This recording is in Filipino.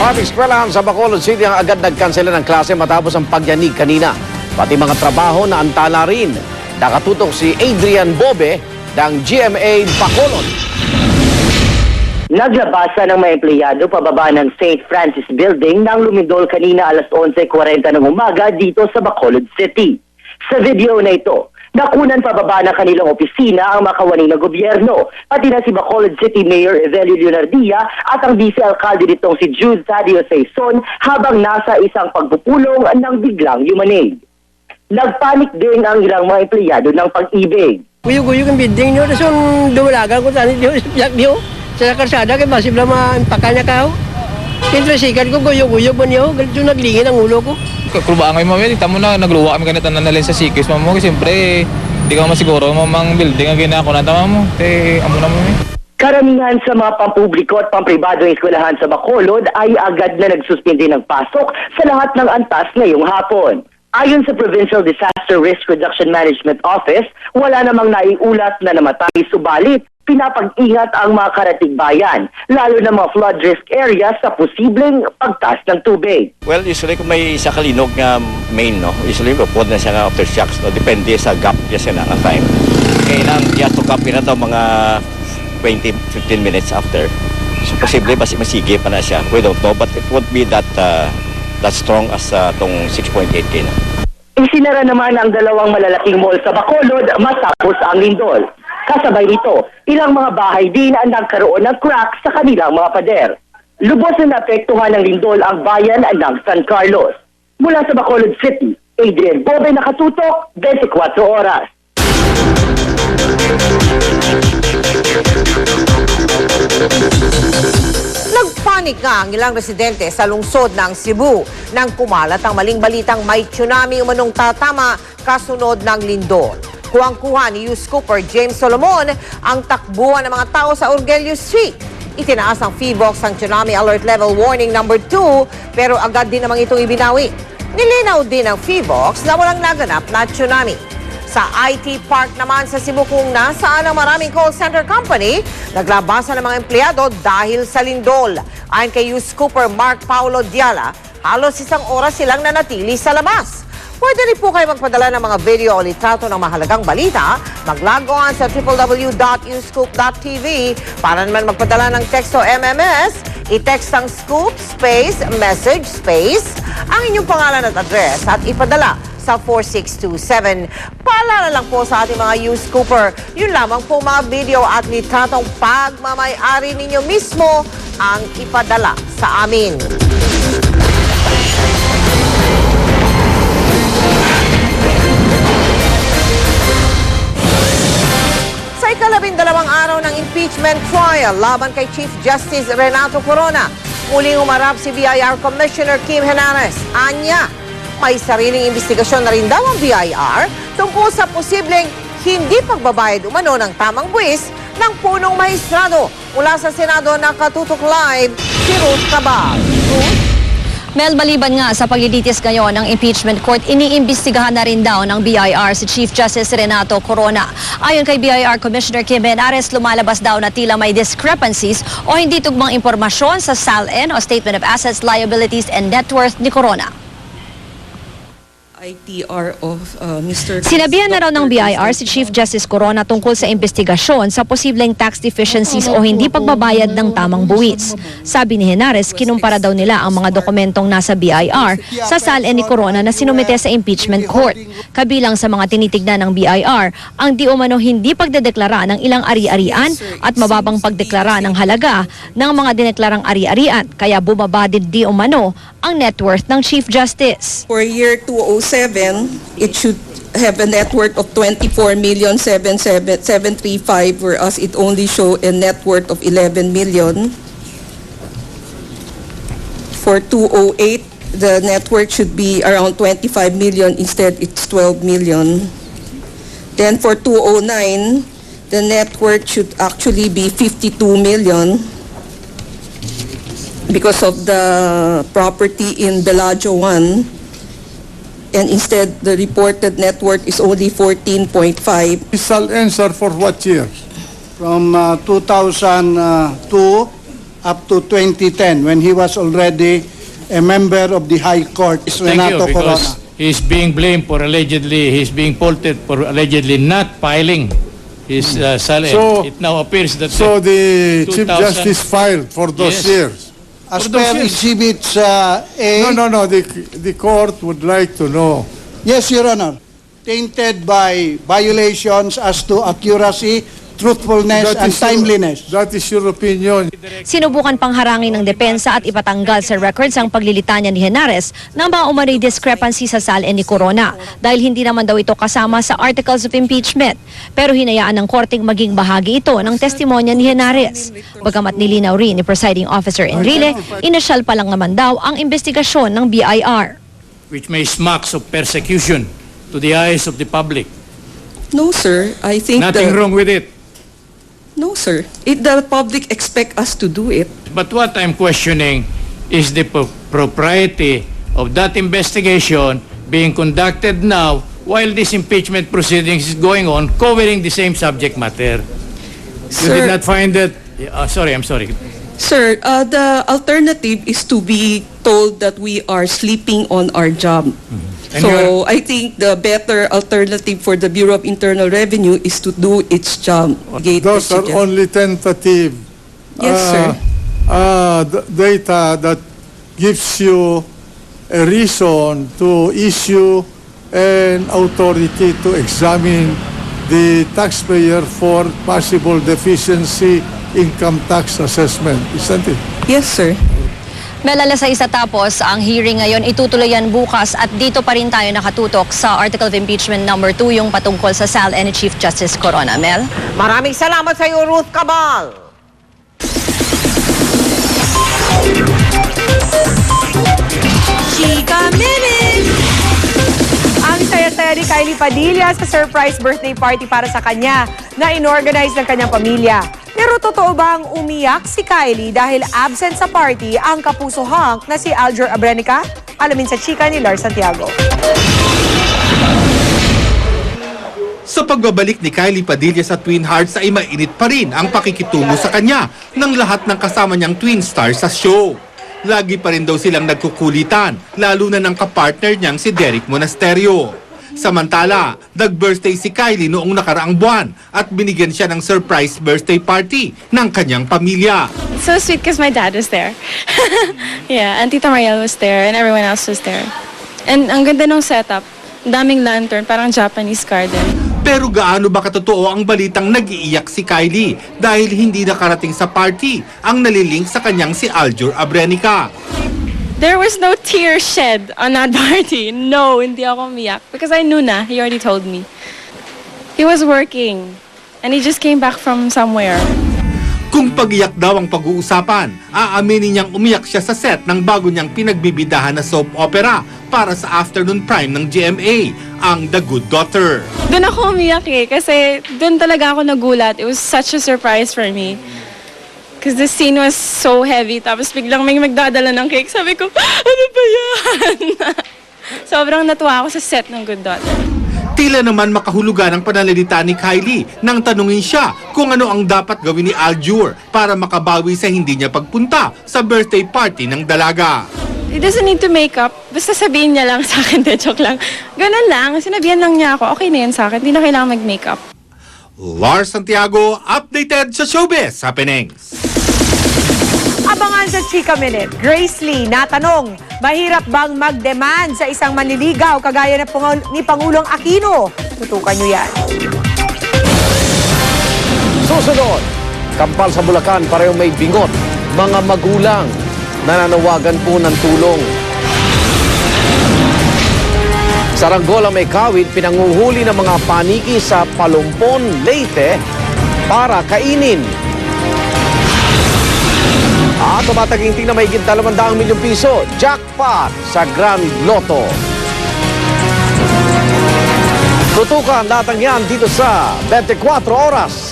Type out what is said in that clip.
Maraming eskwelahan sa Bacolod City ang agad nagkansela ng klase matapos ang pagyanig kanina. Pati mga trabaho na antala rin. Nakatutok si Adrian Bobe ng GMA Bacolod. Naglabasa ng mga empleyado pababa ng St. Francis Building ng lumindol kanina alas 11:40 ng umaga dito sa Bacolod City. Sa video na ito, nakunan pababa ng kanilang opisina ang makawani na gobyerno, pati na si Bacolod City Mayor Evelio Leonardia at ang vice-alcalde nitong si Jude Tadio Saison habang nasa isang pagpupulong ng biglang yumanig. Nagpanik din ang ilang mga empleyado ng Pag-ibig. Guyog-guyog ang building nyo, tapos dumalagan ko tani nyo, siyak nyo. Sa karsada, kaya masib lang maanpakan niya kao. Kintrasikan ko, guyog-guyog mo niyo, ganito naglingin ang ulo ko. Kulbaan kayo mamaya, tamo na nagluwa kami ganito na nalin sa sikis mo. Kasi siyempre, di ka masiguro mamang building ang ginako na tama mo. Amo na mo Karamihan sa mga pampubliko at pampribadong eskwelahan sa Bacolod ay agad na nagsuspindi ng pasok sa lahat ng antas ngayong hapon. Ayon sa Provincial Disaster Risk Reduction Management Office, wala namang naiulat na namatay, subalit pinapag-ingat ang mga karatig bayan, lalo na mga flood risk areas sa posibleng pagtaas ng tubig. Well, usually kung may isa kalinog nga main, no? Usually mapod na siya nga aftershocks, no? Depende sa gap niya siya na time. Kaya nang to gap na daw mga 20-15 minutes after. So posible masige pa na siya. We don't know, but it won't be that strong as tong 6.8 kina. Isinara naman ang dalawang malalaking mall sa Bacolod matapos ang lindol. Kasabay nito, ilang mga bahay din ang nagkaroon ng crack sa kanilang mga pader. Lubos na naapektuhan ng lindol ang bayan ng San Carlos. Mula sa Bacolod City, Adrian Bobe, nakatutok, 24 oras. Nagpanik nga ang ilang residente sa lungsod ng Cebu nang kumalat ang maling balitang may tsunami umanong tatama kasunod ng lindol. Kuwang-kuha ni Youth Scooper James Solomon ang takbuhan ng mga tao sa Orgelio Street. Itinaas ang PHIVOLCS ang Tsunami Alert Level Warning number 2 pero agad din namang itong ibinawi. Nilinaw din ng PHIVOLCS na walang naganap na tsunami. Sa IT Park naman sa Cebu kung nasaan ang maraming call center company, naglabasan ng mga empleyado dahil sa lindol. Ayon kay Youth Scooper Mark Paulo Diala, halos 1 oras silang nanatili sa labas. Pwede rin po kayo magpadala ng mga video o litrato ng mahalagang balita. Mag-log on sa www.uscoop.tv. Para naman magpadala ng text o MMS, i-text ang scoop space message space ang inyong pangalan at address at ipadala sa 4627. Paalala lang po sa ating mga Youth Scooper, yun lamang po mga video at litratong pagmamay-ari ninyo mismo ang ipadala sa amin. Sa ika-12 araw ng impeachment trial laban kay Chief Justice Renato Corona, muling umarap si BIR Commissioner Kim Henares. Anya, may sariling investigasyon na rin daw ang BIR tungkol sa posibleng hindi pagbabayad umano ng tamang buwis ng punong maestrado. Mula sa Senado, nakatutok live si Ruth Cabal. Mel, maliban nga sa paglilitis ngayon ng impeachment court, iniimbestigahan na rin daw ng BIR si Chief Justice Renato Corona. Ayon kay BIR Commissioner Kim Henares, lumalabas daw na tila may discrepancies o hindi tugmang impormasyon sa SALN o Statement of Assets, Liabilities and Net Worth ni Corona. ITR of Mr. Sinabihan na raw ng BIR si Chief Justice Corona tungkol sa investigasyon sa posibleng tax deficiencies o hindi pagbabayad ng tamang buwis. Sabi ni Henares, kinumpara daw nila ang mga dokumentong nasa BIR sa SALN ni Corona na sinumite sa impeachment court. Kabilang sa mga tinitignan ng BIR, ang di umano hindi pagdedeklara ng ilang ari-arian at mababang pagdeklara ng halaga ng mga dineklarang ari-arian. Kaya bumaba din di umano ang net worth ng Chief Justice. For year 2007, it should have a net worth of 24,775,735, whereas it only show a net worth of 11 million. For 2008, the net worth should be around 25 million, instead it's 12 million. Then for 2009, the net worth should actually be 52 million. Because of the property in Bellagio 1, and instead the reported net worth is only 14.5. Shall answer for what years? From 2002 up to 2010 when he was already a member of the High Court, Renato Corona. Because he's being blamed for he's being faulted for allegedly not filing his salary. So- It now appears that So the Chief 2000 Justice filed for those Yes. years. As For those per years. Exhibits A, No. The court would like to know. yes, Your Honor, tainted by violations as to accuracy, truthfulness, and is your- timeliness. That is your opinion. Sinubukan pang harangin ng depensa at ipatanggal sa records ang paglilitanya ni Henares ng mga umano'y discrepancy sa salin ni Corona dahil hindi naman daw ito kasama sa articles of impeachment. Pero hinayaan ng korteng maging bahagi ito ng testimonya ni Henares. Bagamat nilinaw rin ni Presiding Officer Enrile, inasyal pa lang naman daw ang investigasyon ng BIR. which may smacks of persecution to the eyes of the public. No, sir. I think Nothing wrong with it. No, sir. The public expect us to do it. But what I'm questioning is the propriety of that investigation being conducted now while this impeachment proceedings is going on, covering the same subject matter. You did not find that? I'm sorry. Sir, the alternative is to be told that we are sleeping on our job. And So I think the better alternative for the Bureau of Internal Revenue is to do its job. Those are only tentative Yes, sir. data that gives you a reason to issue an authority to examine the taxpayer for possible deficiency income tax assessment, isn't it? Yes, sir. Mel, alas 6 tapos ang hearing ngayon, itutuloy yan bukas at dito pa rin tayo nakatutok sa Article of Impeachment number 2, yung patungkol sa SAL and Chief Justice Corona. Mel? Maraming salamat sa iyo, Ruth Cabal. Chika Minute! Ang saya-saya ni Kylie Padilla sa surprise birthday party para sa kanya na inorganize ng kanyang pamilya. Pero totoo bang umiyak si Kylie dahil absent sa party ang kapuso hunk na si Aljur Abrenica? Alamin sa chika ni Lars Santiago. Sa pagbabalik ni Kylie Padilla sa Twin Hearts ay mainit pa rin ang pakikitungo sa kanya ng lahat ng kasama niyang twin stars sa show. Lagi pa rin daw silang nagkukulitan, lalo na ng kapartner niyang si Derek Monasterio. Samantala, nag-birthday si Kylie noong nakaraang buwan at binigyan siya ng surprise birthday party ng kanyang pamilya. It's so sweet because my dad was there. Yeah, and Tita Mariel was there and everyone else was there. And ang ganda ng setup, daming lantern, parang Japanese garden. Pero gaano ba katotoo ang balitang nag-iiyak si Kylie dahil hindi nakarating sa party ang nalilink sa kanyang si Aljur Abrenica? There was no tear shed on that party. No, hindi ako umiyak. Because I knew na, he already told me. He was working and he just came back from somewhere. Kung pag-iyak daw ang pag-uusapan, aaminin niyang umiyak siya sa set ng bago niyang pinagbibidahan na soap opera para sa afternoon prime ng GMA, ang The Good Daughter. Doon ako umiyak kasi doon talaga ako nagulat. It was such a surprise for me. Because the scene was so heavy, tapos biglang may magdadala ng cake. Sabi ko, ano ba yan? Sobrang natuwa ako sa set ng Good Daughter. Tila naman makahulugan ang pananalita ni Kylie nang tanungin siya kung ano ang dapat gawin ni Aljur para makabawi sa hindi niya pagpunta sa birthday party ng dalaga. He doesn't need to make up. Basta sabihin niya lang sa akin, de joke lang. Ganun lang, sinabihan lang niya ako, okay na yan sa akin, hindi na kailangan mag-makeup. Lars Santiago, updated sa Showbiz Happenings. Abangan sa Chika Minute, Grace Lee natanong, mahirap bang mag-demand sa isang manliligaw kagaya ni Pangulong Aquino? Tutukan niyo yan. Susunod, kampal sa Bulacan, parehong may bingot. Mga magulang, nananawagan po ng tulong. Sa Ranggola may kawit, pinanguhuli ng mga paniki sa Palumpon, Leyte para kainin. At tumataginting na mahigit 200 milyong piso, jackpot sa Grand Lotto. Tutukan datang yan dito sa 24 Oras.